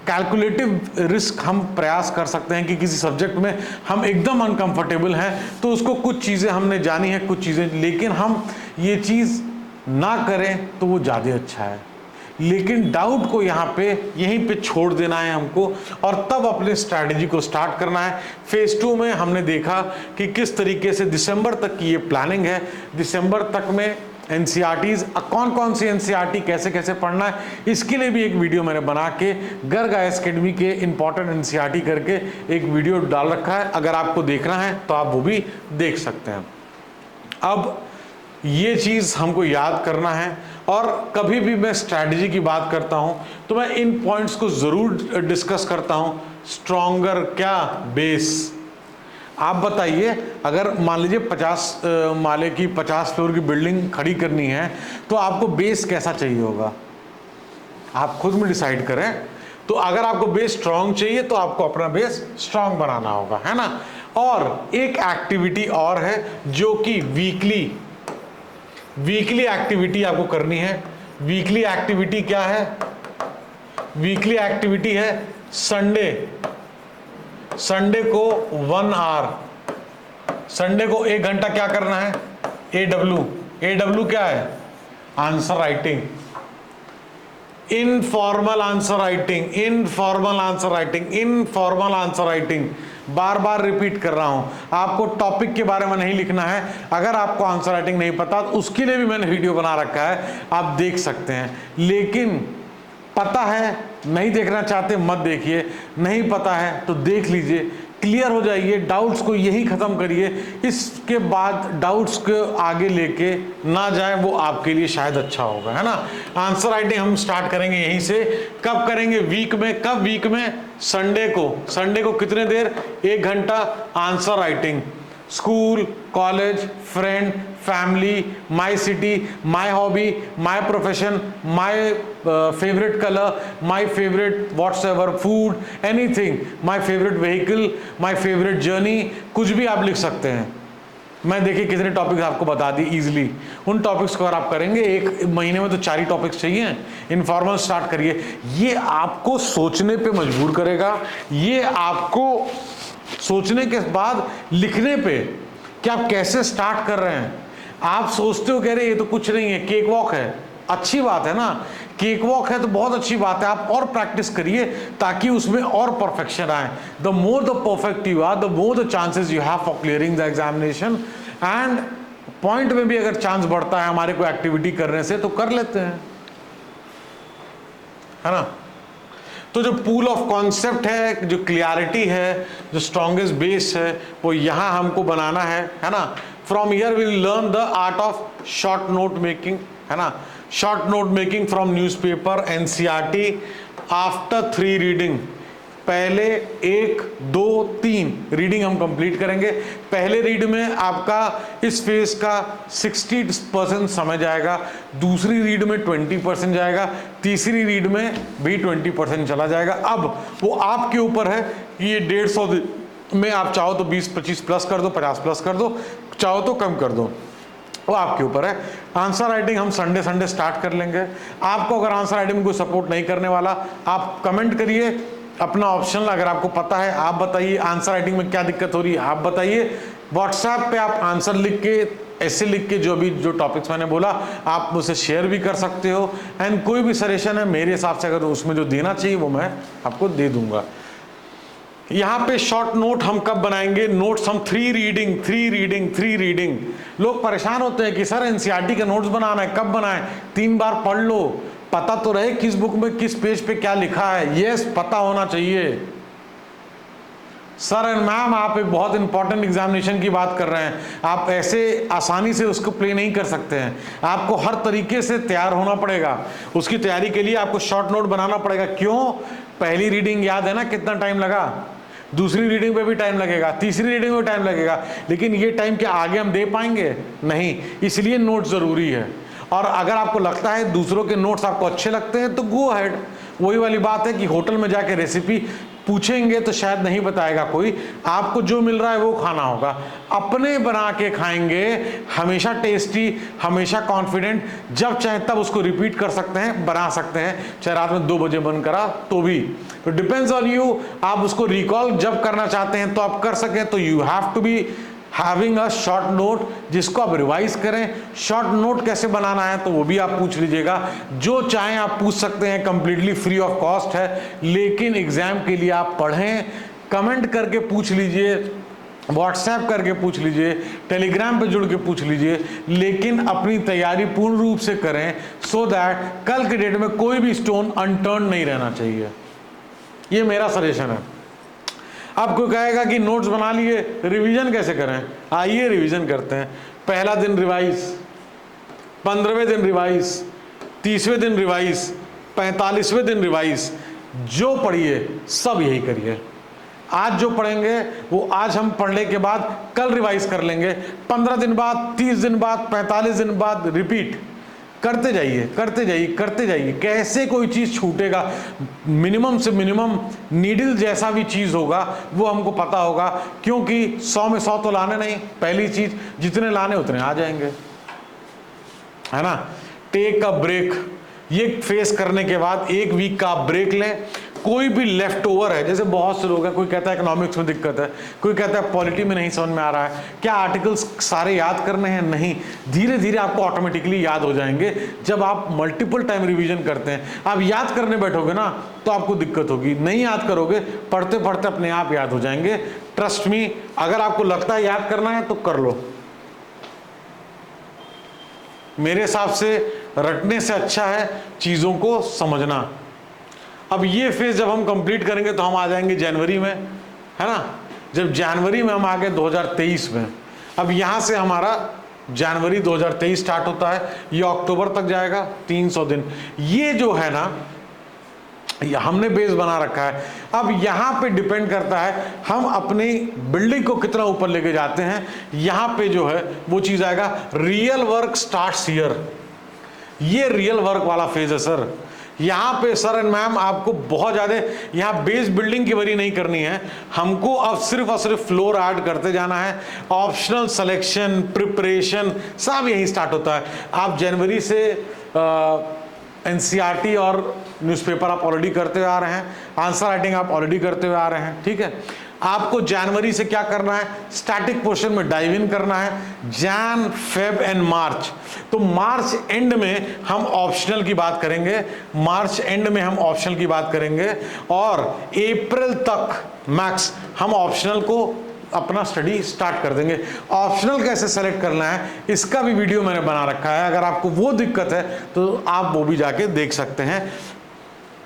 S1: कैलकुलेटिव रिस्क हम प्रयास कर सकते हैं कि किसी सब्जेक्ट में हम एकदम अनकंफर्टेबल हैं तो उसको कुछ चीज़ें हमने जानी है, कुछ चीज़ें, लेकिन हम ये चीज़ ना करें तो वो ज़्यादा अच्छा है। लेकिन डाउट को यहाँ पे यहीं पे छोड़ देना है हमको, और तब अपने स्ट्रैटेजी को स्टार्ट करना है। फेज़ 2 में हमने देखा कि किस तरीके से दिसंबर तक की ये प्लानिंग है। दिसंबर तक में NCERTs, कौन कौन सी NCERT कैसे कैसे पढ़ना है, इसके लिए भी एक वीडियो मैंने बना के गर्ग IAS अकेडमी के इंपॉर्टेंट NCERT करके एक वीडियो डाल रखा है। अगर आपको देखना है तो आप वो भी देख सकते हैं। अब ये चीज़ हमको याद करना है, और कभी भी मैं स्ट्रैटेजी की बात करता हूँ तो मैं इन पॉइंट्स को ज़रूर डिस्कस करता हूँ। स्ट्रॉन्गर क्या, बेस। आप बताइए, अगर मान लीजिए 50 माले की 50 फ्लोर की बिल्डिंग खड़ी करनी है तो आपको बेस कैसा चाहिए होगा, आप खुद में डिसाइड करें। तो अगर आपको बेस स्ट्रॉन्ग चाहिए तो आपको अपना बेस स्ट्रॉन्ग बनाना होगा, है ना। और एक एक्टिविटी और है जो कि वीकली एक्टिविटी आपको करनी है। वीकली एक्टिविटी क्या है? वीकली एक्टिविटी है संडे को 1 आवर, संडे को 1 घंटा क्या करना है, AW क्या है? Answer writing, informal answer writing, informal answer writing, informal answer writing. बार बार रिपीट कर रहा हूं, आपको टॉपिक के बारे में नहीं लिखना है। अगर आपको आंसर राइटिंग नहीं पता तो उसके लिए भी मैंने वीडियो बना रखा है, आप देख सकते हैं। लेकिन पता है नहीं देखना चाहते मत देखिए, नहीं पता है तो देख लीजिए, क्लियर हो जाइए, डाउट्स को यही ख़त्म करिए। इसके बाद डाउट्स को आगे लेके ना जाए, वो आपके लिए शायद अच्छा होगा, है ना। आंसर राइटिंग हम स्टार्ट करेंगे यहीं से। कब करेंगे? वीक में। कब वीक में? संडे को। संडे को कितने देर? 1 घंटा answer writing. School, college, friend, family, my city, my hobby, my profession, my favourite colour, my favourite whatsoever food, anything, my favourite vehicle, my favourite journey, कुछ भी आप लिख सकते हैं। मैं देखिए कितने टॉपिक्स आपको बता दी इजीली। उन टॉपिक्स को अगर आप करेंगे, 1 महीने में तो 4 ही टॉपिक्स चाहिए। इनफॉर्मल स्टार्ट करिए। ये आपको सोचने पे मजबूर करेगा, ये आपको सोचने के बाद लिखने पे कि आप कैसे स्टार्ट कर रहे हैं। आप सोचते हो कह रहे ये तो कुछ नहीं है, केक वॉक है, अच्छी बात है ना, केक वॉक है तो बहुत अच्छी बात है, आप और प्रैक्टिस करिए ताकि उसमें और परफेक्शन आए। The more the perfect you are, the more the chances you have for clearing the examination. End point में भी अगर चांस बढ़ता है हमारे को एक्टिविटी करने से तो कर लेते हैं, है ना। तो जो पूल ऑफ कॉन्सेप्ट है, जो क्लियरिटी है, जो स्ट्रॉन्गेस्ट बेस है, वो यहाँ हमको बनाना है ना। From here we will learn the art of short note making, है ना। Short note making from newspaper, NCERT, after 3 reading. पहले 1, 2, 3 रीडिंग हम कंप्लीट करेंगे। पहले रीड में आपका इस फेज का 60% समझ आएगा, दूसरी रीड में 20% जाएगा, तीसरी रीड में भी 20% चला जाएगा। अब वो आपके ऊपर है कि ये 150 में आप चाहो तो 20-25 प्लस कर दो, 50 प्लस कर दो, चाहो तो कम कर दो, वो आपके ऊपर है। आंसर राइटिंग हम संडे स्टार्ट कर लेंगे। आपको अगर आंसर राइटिंग में कोई सपोर्ट नहीं करने वाला, आप कमेंट करिए अपना ऑप्शन, अगर आपको पता है आप बताइए आंसर राइटिंग में क्या दिक्कत हो रही है, आप बताइए। व्हाट्सएप पे आप आंसर लिख के, ऐसे लिख के, जो टॉपिक्स मैंने बोला आप मुझसे शेयर भी कर सकते हो। एंड कोई भी सजेशन है मेरे हिसाब से अगर उसमें जो देना चाहिए वो मैं आपको दे दूंगा। यहाँ पे शॉर्ट नोट हम कब बनाएंगे? नोट्स हम 3 रीडिंग। लोग परेशान होते हैं कि सर एनसीईआरटी के नोट्स बनाना है, कब बनाएं? 3 बार पढ़ लो, पता तो रहे किस बुक में किस पेज पे क्या लिखा है। यस, पता होना चाहिए। सर एंड मैम, आप एक बहुत इंपॉर्टेंट एग्जामिनेशन की बात कर रहे हैं, आप ऐसे आसानी से उसको प्ले नहीं कर सकते हैं, आपको हर तरीके से तैयार होना पड़ेगा। उसकी तैयारी के लिए आपको शॉर्ट नोट बनाना पड़ेगा। क्यों? पहली रीडिंग याद है ना कितना टाइम लगा, दूसरी रीडिंग पे भी टाइम लगेगा, तीसरी रीडिंग में टाइम लगेगा, लेकिन ये टाइम क्या आगे हम दे पाएंगे? नहीं। इसलिए नोट जरूरी है। और अगर आपको लगता है दूसरों के नोट्स आपको अच्छे लगते हैं तो गो अहेड। वही वाली बात है कि होटल में जाके रेसिपी पूछेंगे तो शायद नहीं बताएगा कोई, आपको जो मिल रहा है वो खाना होगा। अपने बना के खाएंगे, हमेशा टेस्टी, हमेशा कॉन्फिडेंट, जब चाहे तब उसको रिपीट कर सकते हैं, बना सकते हैं, चाहे रात में 2 बजे बन करा तो भी। तो डिपेंड्स ऑन यू, आप उसको रिकॉल जब करना चाहते हैं तो आप कर सकें। तो you have to be having a short note जिसको आप रिवाइज करें। शॉर्ट नोट कैसे बनाना है तो वो भी आप पूछ लीजिएगा, जो चाहें आप पूछ सकते हैं, कंप्लीटली फ्री ऑफ कॉस्ट है। लेकिन एग्जाम के लिए आप पढ़ें, कमेंट करके पूछ लीजिए, व्हाट्सएप करके पूछ लीजिए, टेलीग्राम पे जुड़ के पूछ लीजिए, लेकिन अपनी तैयारी पूर्ण रूप से करें सो दैट कल के डेट में कोई भी स्टोन अनटर्न नहीं रहना चाहिए। ये मेरा सजेशन है। अब कोई कहेगा कि नोट्स बना लिए, रिवीजन कैसे करें? आइए रिवीजन करते हैं। पहला दिन रिवाइज, 15वें दिन रिवाइज, 30वें दिन रिवाइज, 45वें दिन रिवाइज। जो पढ़िए सब यही करिए। आज जो पढ़ेंगे वो आज हम पढ़ने के बाद कल रिवाइज कर लेंगे, 15 दिन बाद, 30 दिन बाद, 45 दिन बाद रिपीट करते जाइए, करते जाइए, करते जाइए। कैसे कोई चीज़ छूटेगा? मिनिमम से मिनिमम नीडल जैसा भी चीज़ होगा वो हमको पता होगा, क्योंकि 100 में 100 तो लाने नहीं। पहली चीज़, जितने लाने उतने आ जाएंगे, है ना। Take a break. ये फेस करने के बाद 1 वीक का आप ब्रेक लें। कोई भी लेफ्ट ओवर है, जैसे बहुत से लोग हैं, कोई कहता है इकोनॉमिक्स में दिक्कत है, कोई कहता है पॉलिटी में नहीं समझ में आ रहा है, क्या आर्टिकल्स सारे याद करने हैं? नहीं, धीरे धीरे आपको ऑटोमेटिकली याद हो जाएंगे जब आप मल्टीपल टाइम रिवीजन करते हैं। आप याद करने बैठोगे ना तो आपको दिक्कत होगी, नहीं याद करोगे, पढ़ते पढ़ते अपने आप याद हो जाएंगे। ट्रस्ट मी, अगर आपको लगता है याद करना है तो कर लो। मेरे हिसाब से रटने से अच्छा है चीज़ों को समझना। अब ये फेज जब हम कंप्लीट करेंगे तो हम आ जाएंगे जनवरी में, है ना। जब जनवरी में हम आ गए 2023 में, अब यहाँ से हमारा जनवरी 2023 स्टार्ट होता है, ये अक्टूबर तक जाएगा 300 दिन। ये जो है ना, हमने बेस बना रखा है। अब यहाँ पे डिपेंड करता है हम अपनी बिल्डिंग को कितना ऊपर लेके जाते हैं। यहाँ पे जो है वो चीज़ आएगा, रियल वर्क स्टार्ट्स हियर। ये रियल वर्क वाला फेज है सर। यहाँ पे सर एंड मैम आपको बहुत ज़्यादा यहाँ बेस बिल्डिंग की वरी नहीं करनी है, हमको अब सिर्फ और सिर्फ फ्लोर ऐड करते जाना है। ऑप्शनल सिलेक्शन, प्रिपरेशन सब यही स्टार्ट होता है। आप जनवरी से एनसीईआरटी और न्यूज़पेपर आप ऑलरेडी करते हुए आ रहे हैं, आंसर राइटिंग आप ऑलरेडी करते हुए आ रहे हैं, ठीक है। आपको जनवरी से क्या करना है, स्टैटिक पोर्शन में डाइव इन करना है, जैन, फेब एंड मार्च। तो मार्च एंड में हम ऑप्शनल की बात करेंगे, मार्च एंड में हम ऑप्शनल की बात करेंगे, और अप्रैल तक मैक्स हम ऑप्शनल को अपना स्टडी स्टार्ट कर देंगे। ऑप्शनल कैसे सेलेक्ट करना है इसका भी वीडियो मैंने बना रखा है, अगर आपको वो दिक्कत है तो आप वो भी जाके देख सकते हैं।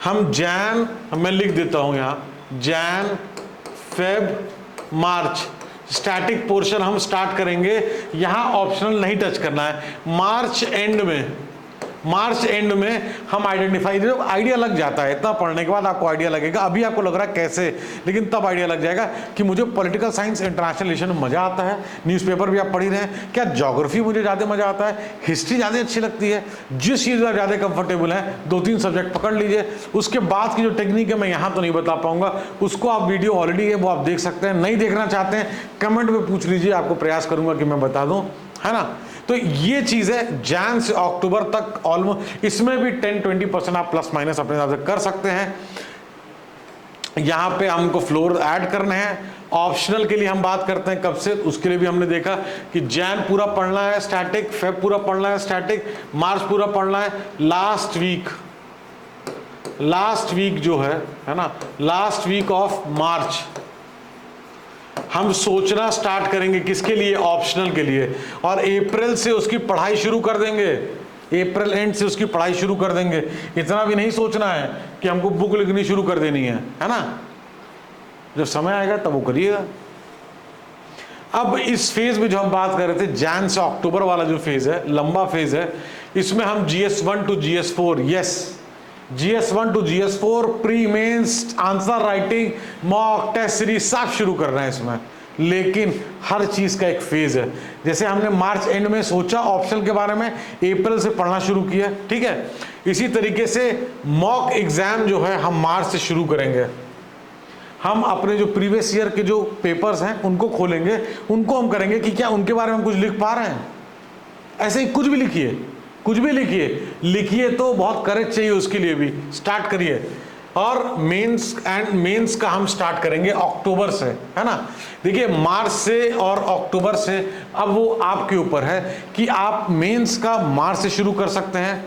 S1: हम जैन, मैं लिख देता हूं यहाँ, जैन, फेब, मार्च स्टैटिक पोर्शन हम स्टार्ट करेंगे। यहाँ ऑप्शनल नहीं टच करना है। मार्च एंड में हम आइडेंटिफाई, जब आइडिया लग जाता है, इतना पढ़ने के बाद आपको आइडिया लगेगा। अभी आपको लग रहा है कैसे, लेकिन तब आइडिया लग जाएगा कि मुझे पॉलिटिकल साइंस, इंटरनेशनल रिलेशन में मजा आता है। न्यूज़पेपर भी आप पढ़ ही रहे हैं, क्या ज्योग्राफी मुझे ज़्यादा मजा आता है, हिस्ट्री ज़्यादा अच्छी लगती है। जिस चीज़ में ज़्यादा कंफर्टेबल है 2-3 सब्जेक्ट पकड़ लीजिए। उसके बाद की जो टेक्निक है मैं यहाँ तो नहीं बता पाऊंगा, उसको आप वीडियो ऑलरेडी है वो आप देख सकते हैं। नहीं देखना चाहते हैं कमेंट में पूछ लीजिए, आपको प्रयास करूंगा कि मैं बता दूं, है ना। तो ये चीज़ है जैन से अक्टूबर तक ऑलमोस्ट, इसमें भी 10-20% आप प्लस माइनस अपने हिसाब से कर सकते हैं। यहाँ पे हमको फ्लोर ऐड करने हैं। ऑप्शनल के लिए हम बात करते हैं कब से, उसके लिए भी हमने देखा कि जैन पूरा पढ़ना है स्टैटिक, फेब पूरा पढ़ना है स्टैटिक, मार्च पूरा पढ़ना है। लास्ट वीक जो है ना, लास्ट वीक ऑफ मार्च हम सोचना स्टार्ट करेंगे किसके लिए, ऑप्शनल के लिए। और अप्रैल से उसकी पढ़ाई शुरू कर देंगे, अप्रैल एंड से उसकी पढ़ाई शुरू कर देंगे। इतना भी नहीं सोचना है कि हमको बुक लिखनी शुरू कर देनी है ना। जब समय आएगा तब वो करिएगा। अब इस फेज में जो हम बात कर रहे थे, जैन से अक्टूबर वाला जो फेज है, लंबा फेज है, इसमें हम GS1 to GS4, yes GS1 to GS4 pre mains, answer writing, mock test series सब शुरू कर रहे हैं इसमें। लेकिन हर चीज़ का एक फेज है। जैसे हमने मार्च एंड में सोचा ऑप्शनल के बारे में, अप्रैल से पढ़ना शुरू किया, ठीक है। इसी तरीके से मॉक एग्जाम जो है हम मार्च से शुरू करेंगे। हम अपने जो प्रीवियस ईयर के जो पेपर्स हैं उनको खोलेंगे, उनको हम करेंगे कि क्या उनके बारे में हम कुछ लिख पा रहे हैं। ऐसे ही कुछ भी लिखिए तो बहुत करेज चाहिए, उसके लिए भी स्टार्ट करिए। और मेंस का हम स्टार्ट करेंगे अक्टूबर से, है ना। देखिए मार्च से और अक्टूबर से अब वो आपके ऊपर है कि आप मेंस का मार्च से शुरू कर सकते हैं,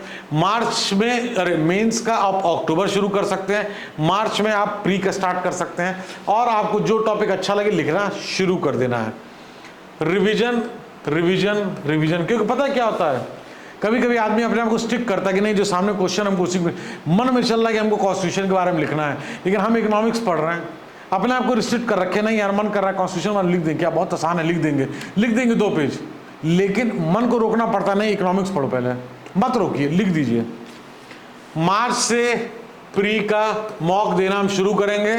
S1: मेंस का आप अक्टूबर शुरू कर सकते हैं, मार्च में आप प्री का स्टार्ट कर सकते हैं, और आपको जो टॉपिक अच्छा लगे लिखना शुरू कर देना है। रिवीजन, क्योंकि पता क्या होता है, कभी कभी आदमी अपने आप को स्टिक करता है कि नहीं जो सामने क्वेश्चन हमको उसी मन में चल रहा है कि हमको कॉन्स्टिट्यूशन के बारे में लिखना है, लेकिन हम इकोनॉमिक्स पढ़ रहे हैं, अपने आप को रिस्ट्रिक्ट कर रखे, नहीं यार मन कर रहा है कॉन्स्टिट्यूशन वाला लिख देंगे, क्या बहुत आसान है, लिख देंगे 2 पेज, लेकिन मन को रोकना पड़ता नहीं, इकोनॉमिक्स पढ़ो पहले, मत रोकिए, लिख दीजिए। मार्च से प्री का मॉक देना हम शुरू करेंगे।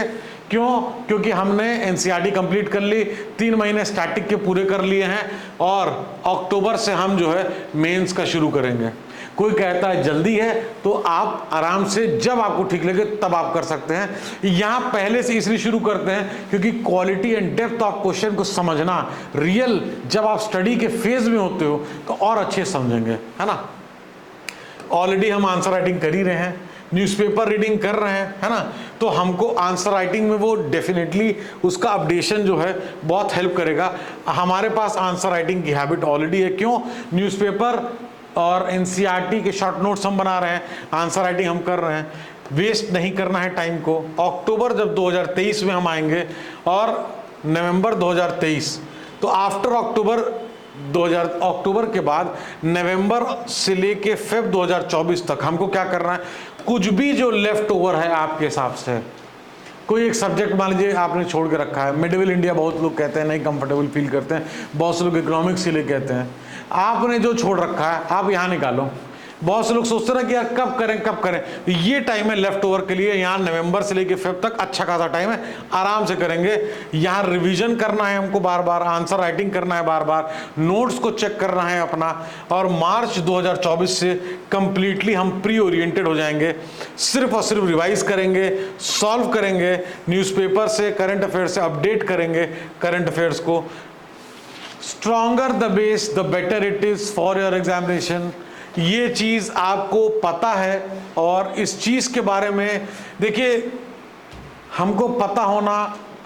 S1: क्यों? क्योंकि हमने एनसीईआरटी कंप्लीट कर ली, 3 महीने स्टैटिक के पूरे कर लिए हैं, और अक्टूबर से हम जो है मेंस का शुरू करेंगे। कोई कहता है जल्दी है, तो आप आराम से जब आपको ठीक लगे तब आप कर सकते हैं। यहाँ पहले से इसलिए शुरू करते हैं क्योंकि quality and depth of question को समझना, रियल जब आप स्टडी के फेज में होते हो तो और अच्छे समझेंगे, है ना। ऑलरेडी हम आंसर राइटिंग कर ही रहे हैं, न्यूज़पेपर रीडिंग कर रहे हैं, है ना। तो हमको आंसर राइटिंग में वो डेफिनेटली उसका अपडेशन जो है बहुत हेल्प करेगा। हमारे पास आंसर राइटिंग की हैबिट ऑलरेडी है। क्यों? न्यूज़पेपर और एनसीईआरटी के शॉर्ट नोट्स हम बना रहे हैं, आंसर राइटिंग हम कर रहे हैं, वेस्ट नहीं करना है टाइम को। अक्टूबर जब 2023 में हम आएंगे और नवंबर 2023, तो आफ्टर अक्टूबर के बाद नवंबर से लेके फेब 2024 तक हमको क्या करना है, कुछ भी जो लेफ्ट ओवर है आपके हिसाब से, कोई एक सब्जेक्ट मान लीजिए आपने छोड़ के रखा है, मिडिवल इंडिया बहुत लोग कहते हैं नहीं कंफर्टेबल फील करते हैं, बहुत से लोग इकोनॉमिक्स के लिए कहते हैं, आपने जो छोड़ रखा है आप यहाँ निकालो। बहुत से लोग सोचते हैं कि यार कब करें, तो ये टाइम है लेफ्ट ओवर के लिए। यहाँ नवंबर से लेकर फेब तक अच्छा खासा टाइम है, आराम से करेंगे। यहाँ रिवीजन करना है हमको बार बार, आंसर राइटिंग करना है बार बार, नोट्स को चेक करना है अपना, और मार्च 2024 से कंप्लीटली हम प्री ओरिएंटेड हो जाएंगे। सिर्फ और सिर्फ रिवाइज करेंगे, सॉल्व करेंगे, न्यूज़पेपर से, करंट अफेयर से अपडेट करेंगे करंट अफेयर्स को। Stronger the base the better it is for your examination. ये चीज़ आपको पता है, और इस चीज़ के बारे में देखिए, हमको पता होना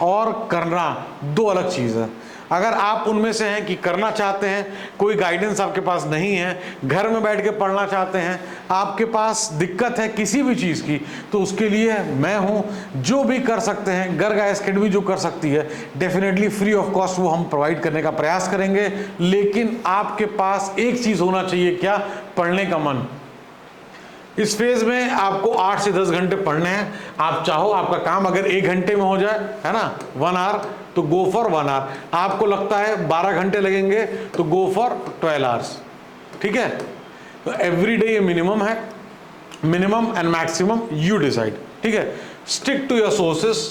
S1: और करना दो अलग चीज़ है। अगर आप उनमें से हैं कि करना चाहते हैं, कोई गाइडेंस आपके पास नहीं है, घर में बैठ के पढ़ना चाहते हैं, आपके पास दिक्कत है किसी भी चीज़ की, तो उसके लिए मैं हूं। जो भी कर सकते हैं, गर्ग अकेडमी जो कर सकती है, डेफिनेटली फ्री ऑफ कॉस्ट वो हम प्रोवाइड करने का प्रयास करेंगे। लेकिन आपके पास एक चीज़ होना चाहिए, क्या? पढ़ने का मन। इस फेज में आपको 8 से 10 घंटे पढ़ने हैं। आप चाहो आपका काम अगर 1 घंटे में हो जाए, है ना, 1 आवर, तो गो फॉर 1 आवर। आपको लगता है 12 घंटे लगेंगे तो गो फॉर 12 आवर्स। ठीक है, तो एवरी डे ये मिनिमम है, minimum and maximum you decide. ठीक है, स्टिक टू योर सोर्सेस।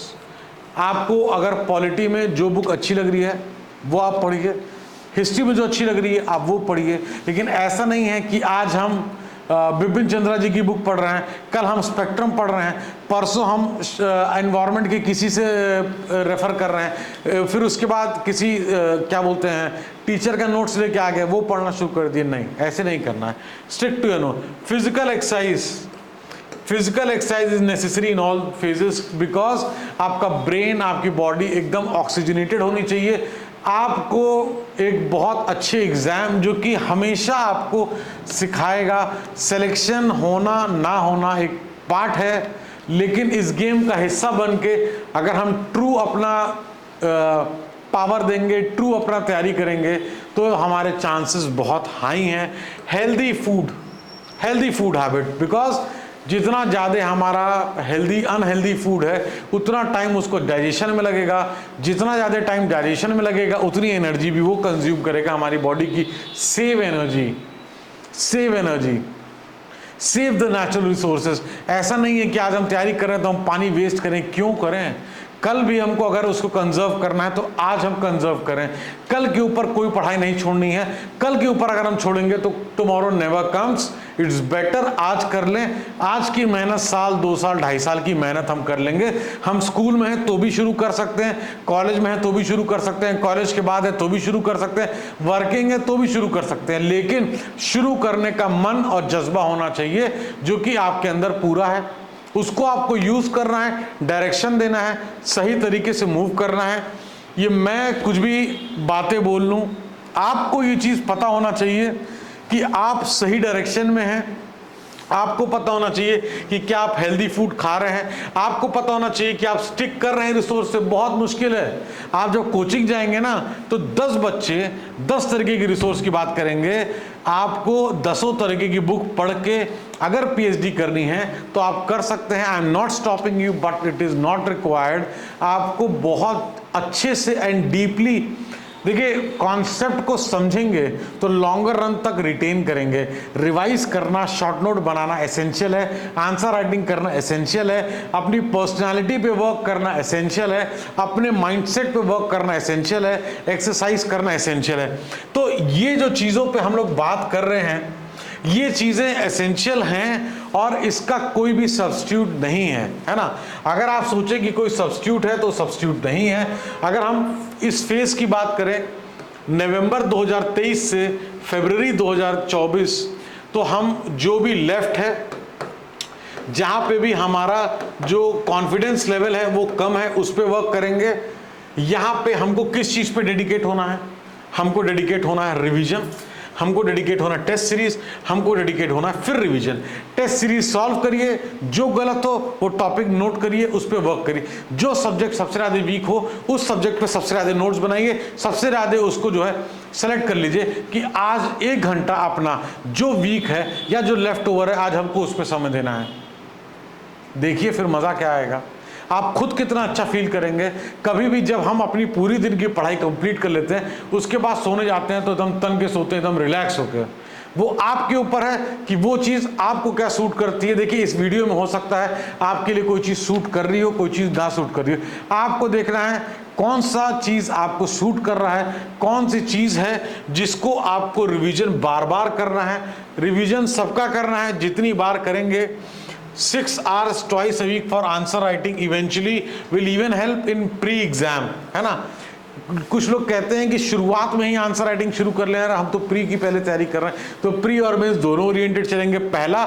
S1: आपको अगर पॉलिटी में जो बुक अच्छी लग रही है वो आप पढ़िए, हिस्ट्री में जो अच्छी लग रही है आप वो पढ़िए। लेकिन ऐसा नहीं है कि आज हम बिपिन चंद्रा जी की बुक पढ़ रहे हैं, कल हम स्पेक्ट्रम पढ़ रहे हैं, परसों हम एनवायरनमेंट के किसी से रेफर कर रहे हैं, फिर उसके बाद किसी क्या बोलते हैं टीचर का नोट्स लेके आ गए, वो पढ़ना शुरू कर दिए। नहीं, ऐसे नहीं करना है। Stick to your no. Physical exercise is necessary in all phases, because आपका ब्रेन, आपकी बॉडी एकदम ऑक्सीजनेटेड होनी चाहिए। आपको एक बहुत अच्छे एग्ज़ाम जो कि हमेशा आपको सिखाएगा, सिलेक्शन होना ना होना एक पार्ट है, लेकिन इस गेम का हिस्सा बन के अगर हम ट्रू अपना पावर देंगे, ट्रू अपना तैयारी करेंगे, तो हमारे चांसेस बहुत हाई हैं। हेल्दी फूड हैबिट, बिकॉज जितना ज़्यादा हमारा हेल्दी अनहेल्दी फूड है उतना टाइम उसको डाइजेशन में लगेगा, जितना ज़्यादा टाइम डाइजेशन में लगेगा उतनी एनर्जी भी वो कंज्यूम करेगा हमारी बॉडी की। Save energy, save the natural resources. ऐसा नहीं है कि आज हम तैयारी कर रहे हैं तो हम पानी वेस्ट करें, क्यों करें? कल भी हमको अगर उसको कंजर्व करना है तो आज हम कंजर्व करें। कल के ऊपर कोई पढ़ाई नहीं छोड़नी है। कल के ऊपर अगर हम छोड़ेंगे तो tomorrow never comes. It's better आज कर लें। आज की मेहनत साल, 2 साल, 2.5 साल की मेहनत हम कर लेंगे। हम स्कूल में हैं तो भी शुरू कर सकते हैं, कॉलेज में हैं तो भी शुरू कर सकते हैं, कॉलेज के बाद है तो भी शुरू कर सकते हैं, वर्किंग है तो भी शुरू कर सकते हैं। लेकिन शुरू करने का मन और जज्बा होना चाहिए जो कि आपके अंदर पूरा है। उसको आपको यूज करना है, डायरेक्शन देना है, सही तरीके से मूव करना है। ये मैं कुछ भी बातें बोल लूँ, आपको ये चीज़ पता होना चाहिए कि आप सही डायरेक्शन में हैं। आपको पता होना चाहिए कि क्या आप हेल्दी फूड खा रहे हैं। आपको पता होना चाहिए कि आप स्टिक कर रहे हैं रिसोर्स से। बहुत मुश्किल है। आप जब कोचिंग जाएंगे ना तो 10 बच्चे 10 तरीके की रिसोर्स की बात करेंगे। आपको 10 तरीके की बुक पढ़ के अगर पीएचडी करनी है तो आप कर सकते हैं। I am not stopping you, but it is not required. आपको बहुत अच्छे से एंड डीपली, देखिए, कॉन्सेप्ट को समझेंगे तो लॉन्गर रन तक रिटेन करेंगे। रिवाइज करना, शॉर्ट नोट बनाना एसेंशियल है, आंसर राइटिंग करना एसेंशियल है, अपनी पर्सनालिटी पे वर्क करना एसेंशियल है, अपने माइंडसेट पे वर्क करना एसेंशियल है, एक्सरसाइज करना एसेंशियल है। तो ये जो चीज़ों पे हम लोग बात कर रहे हैं, ये चीज़ें एसेंशियल हैं और इसका कोई भी सब्स्टिट्यूट नहीं है ना। अगर आप सोचें कि कोई सब्स्टिट्यूट है तो सब्स्टिट्यूट नहीं है। अगर हम इस फेज की बात करें नवंबर 2023 से फरवरी 2024, तो हम जो भी लेफ्ट है, जहाँ पे भी हमारा जो कॉन्फिडेंस लेवल है वो कम है, उस पर वर्क करेंगे। यहाँ पे हमको किस चीज़ पे डेडिकेट होना है? हमको डेडिकेट होना है रिवीजन, हमको डेडिकेट होना टेस्ट सीरीज, हमको डेडिकेट होना फिर रिवीजन। टेस्ट सीरीज सॉल्व करिए, जो गलत हो वो टॉपिक नोट करिए, उस पर वर्क करिए। जो सब्जेक्ट सबसे ज़्यादा वीक हो उस सब्जेक्ट पे सबसे ज़्यादा नोट्स बनाइए, सबसे ज़्यादा उसको जो है सेलेक्ट कर लीजिए कि आज 1 घंटा अपना जो वीक है या जो लेफ्ट ओवर है आज हमको उस पर समय देना है। देखिए फिर मज़ा क्या आएगा, आप खुद कितना अच्छा फील करेंगे। कभी भी जब हम अपनी पूरी दिन की पढ़ाई कंप्लीट कर लेते हैं, उसके बाद सोने जाते हैं तो एकदम तन के सोते हैं, एकदम रिलैक्स होकर। वो आपके ऊपर है कि वो चीज़ आपको क्या सूट करती है। देखिए इस वीडियो में हो सकता है आपके लिए कोई चीज़ सूट कर रही हो, कोई चीज़ ना सूट कर रही हो। आपको देखना है कौन सा चीज़ आपको सूट कर रहा है, कौन सी चीज़ है जिसको आपको रिवीजन बार बार करना है। रिवीजन सबका करना है, जितनी बार करेंगे 6 hours twice a week for answer writing eventually will even help in pre-exam, है ना। कुछ लोग कहते हैं कि शुरुआत में ही आंसर राइटिंग शुरू कर ले यार, हम तो प्री की पहले तैयारी कर रहे हैं। तो प्री और मेंस दोनों ओरिएंटेड चलेंगे। पहला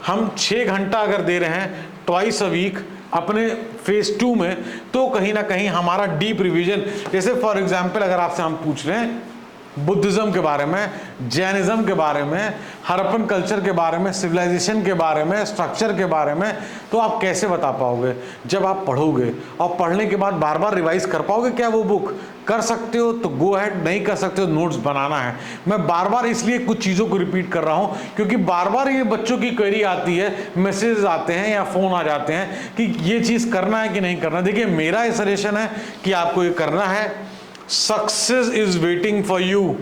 S1: हम 6 घंटा अगर दे रहे हैं ट्वाइस अ वीक अपने फेज 2 में, तो कहीं ना कहीं हमारा डीप रिवीजन, जैसे फॉर एग्जांपल अगर आपसे हम पूछ रहे हैं बुद्धिज्म के बारे में, जैनिज्म के बारे में, हड़प्पन कल्चर के बारे में, सिविलाइजेशन के बारे में, स्ट्रक्चर के बारे में, तो आप कैसे बता पाओगे जब आप पढ़ोगे और पढ़ने के बाद बार बार रिवाइज कर पाओगे क्या वो बुक? कर सकते हो तो गो अहेड, नहीं कर सकते हो नोट्स बनाना है। मैं बार बार इसलिए कुछ चीज़ों को रिपीट कर रहा हूँ क्योंकि बार बार ये बच्चों की क्वेरी आती है, मैसेज आते हैं या फ़ोन आ जाते हैं कि ये चीज़ करना है कि नहीं करना। देखिए मेरा ये सजेशन है कि आपको ये करना है। Success is waiting for you.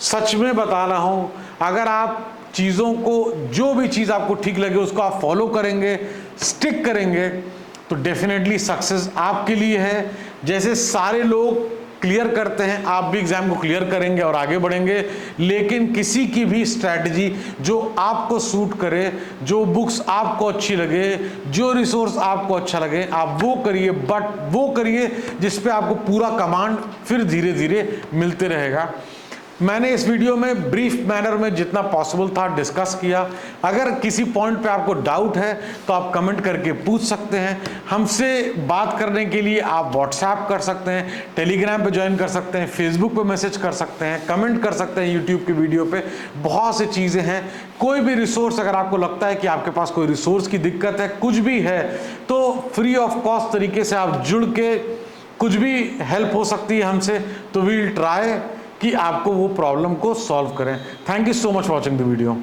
S1: सच में बता रहा हूं, अगर आप चीज़ों को, जो भी चीज़ आपको ठीक लगे उसको आप फॉलो करेंगे, स्टिक करेंगे, तो डेफिनेटली सक्सेस आपके लिए है। जैसे सारे लोग क्लियर करते हैं, आप भी एग्जाम को क्लियर करेंगे और आगे बढ़ेंगे। लेकिन किसी की भी स्ट्रैटेजी जो आपको सूट करे, जो बुक्स आपको अच्छी लगे, जो रिसोर्स आपको अच्छा लगे, आप वो करिए, बट वो करिए जिस पे आपको पूरा कमांड फिर धीरे धीरे मिलते रहेगा। मैंने इस वीडियो में ब्रीफ मैनर में जितना पॉसिबल था डिस्कस किया। अगर किसी पॉइंट पे आपको डाउट है तो आप कमेंट करके पूछ सकते हैं। हमसे बात करने के लिए आप व्हाट्सएप कर सकते हैं, टेलीग्राम पे ज्वाइन कर सकते हैं, फेसबुक पे मैसेज कर सकते हैं, कमेंट कर सकते हैं यूट्यूब की वीडियो पे। बहुत सी चीज़ें हैं। कोई भी रिसोर्स, अगर आपको लगता है कि आपके पास कोई रिसोर्स की दिक्कत है, कुछ भी है, तो फ्री ऑफ कॉस्ट तरीके से आप जुड़ के कुछ भी हेल्प हो सकती है हमसे, तो वी विल ट्राई कि आपको वो प्रॉब्लम को सॉल्व करें। Thank you so much for watching the video.